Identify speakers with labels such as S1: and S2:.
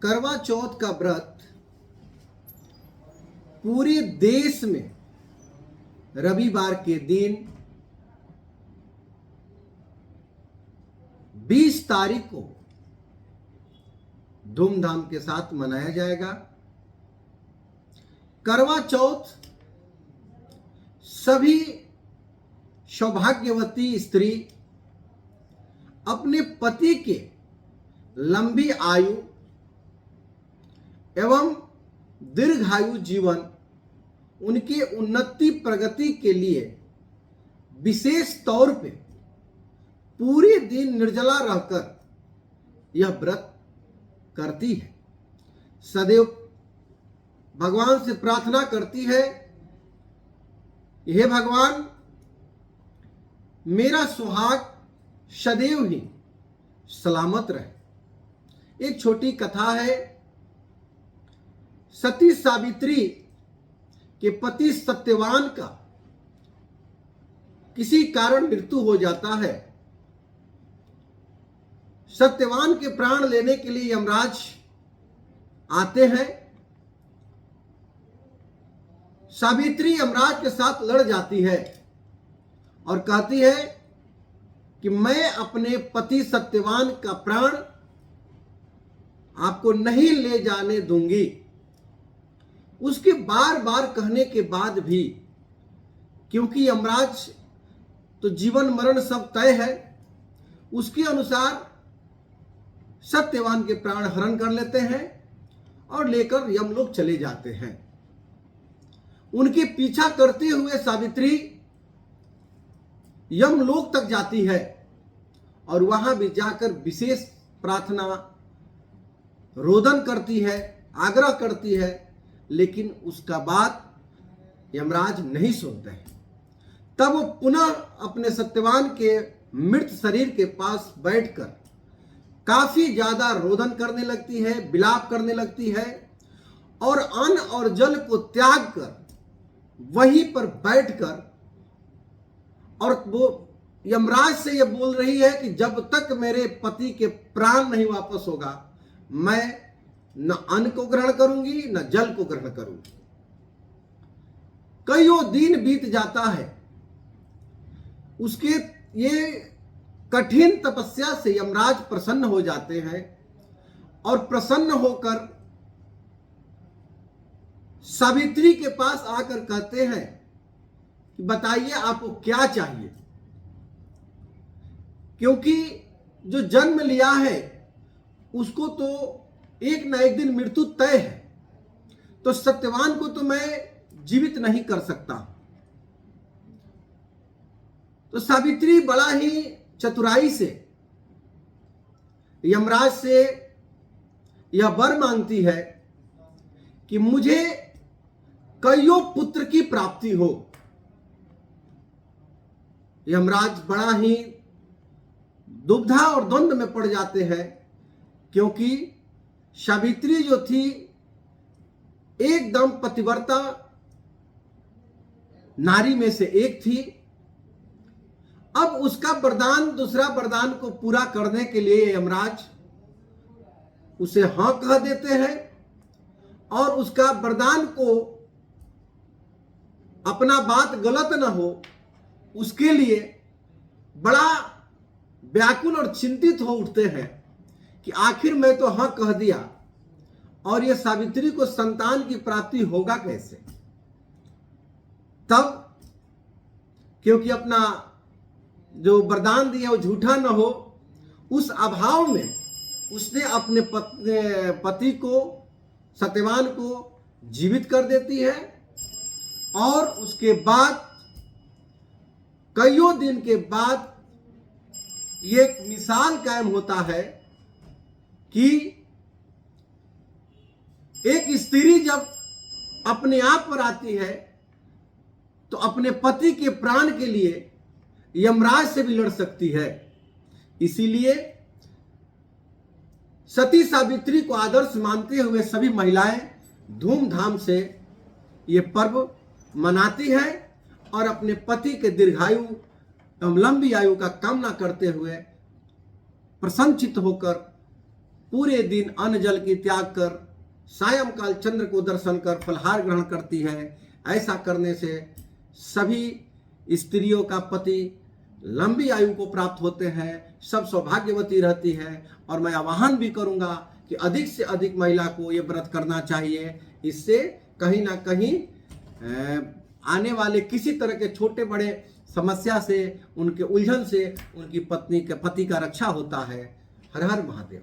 S1: करवा चौथ का व्रत पूरे देश में रविवार के दिन 20 तारीख को धूमधाम के साथ मनाया जाएगा। करवा चौथ सभी सौभाग्यवती स्त्री अपने पति के लंबी आयु एवं दीर्घायु जीवन, उनके उन्नति प्रगति के लिए विशेष तौर पे पूरे दिन निर्जला रहकर यह व्रत करती है। सदैव भगवान से प्रार्थना करती है, हे भगवान, मेरा सुहाग सदैव ही सलामत रहे। एक छोटी कथा है। सती सावित्री के पति सत्यवान का किसी कारण मृत्यु हो जाता है। सत्यवान के प्राण लेने के लिए यमराज आते हैं। सावित्री यमराज के साथ लड़ जाती है और कहती है कि मैं अपने पति सत्यवान का प्राण आपको नहीं ले जाने दूंगी। उसके बार बार कहने के बाद भी, क्योंकि यमराज तो जीवन मरण सब तय है, उसके अनुसार सत्यवान के प्राण हरण कर लेते हैं और लेकर यमलोक चले जाते हैं। उनके पीछा करते हुए सावित्री यमलोक तक जाती है और वहां भी जाकर विशेष प्रार्थना रोदन करती है, आग्रह करती है, लेकिन उसका बात यमराज नहीं सुनते हैं। तब वो पुनः अपने सत्यवान के मृत शरीर के पास बैठकर काफी ज्यादा रोदन करने लगती है, विलाप करने लगती है और अन्न और जल को त्याग कर वहीं पर बैठकर और वो यमराज से ये बोल रही है कि जब तक मेरे पति के प्राण नहीं वापस होगा, मैं न अन्न को ग्रहण करूंगी न जल को ग्रहण करूंगी। कईयों दिन बीत जाता है। उसके ये कठिन तपस्या से यमराज प्रसन्न हो जाते हैं और प्रसन्न होकर सावित्री के पास आकर कहते हैं कि बताइए आपको क्या चाहिए, क्योंकि जो जन्म लिया है उसको तो एक न एक दिन मृत्यु तय है, तो सत्यवान को तो मैं जीवित नहीं कर सकता। तो सावित्री बड़ा ही चतुराई से यमराज से यह वर मांगती है कि मुझे कईयों पुत्र की प्राप्ति हो। यमराज बड़ा ही दुविधा और द्वंद में पड़ जाते हैं, क्योंकि सावित्री जो थी एकदम पतिव्रता नारी में से एक थी। अब उसका वरदान, दूसरा वरदान को पूरा करने के लिए यमराज उसे हां कह देते हैं और उसका वरदान को अपना बात गलत न हो उसके लिए बड़ा व्याकुल और चिंतित हो उठते हैं कि आखिर मैं तो हाँ कह दिया और ये सावित्री को संतान की प्राप्ति होगा कैसे। तब क्योंकि अपना जो वरदान दिया वो झूठा न हो, उस अभाव में उसने अपने पति को, सत्यवान को जीवित कर देती है और उसके बाद कईयों दिन के बाद ये एक मिसाल कायम होता है कि एक स्त्री जब अपने आप पर आती है तो अपने पति के प्राण के लिए यमराज से भी लड़ सकती है। इसीलिए सती सावित्री को आदर्श मानते हुए सभी महिलाएं धूमधाम से ये पर्व मनाती हैं और अपने पति के दीर्घायु एवं लंबी आयु का कामना करते हुए प्रसन्नचित्त होकर पूरे दिन अन्न जल की त्याग कर सायंकाल चंद्र को दर्शन कर फलहार ग्रहण करती है। ऐसा करने से सभी स्त्रियों का पति लंबी आयु को प्राप्त होते हैं, सब सौभाग्यवती रहती है। और मैं आह्वान भी करूंगा कि अधिक से अधिक महिला को ये व्रत करना चाहिए। इससे कहीं ना कहीं आने वाले किसी तरह के छोटे बड़े समस्या से, उनके उलझन से उनकी पत्नी के पति का रक्षा होता है। हर हर महादेव।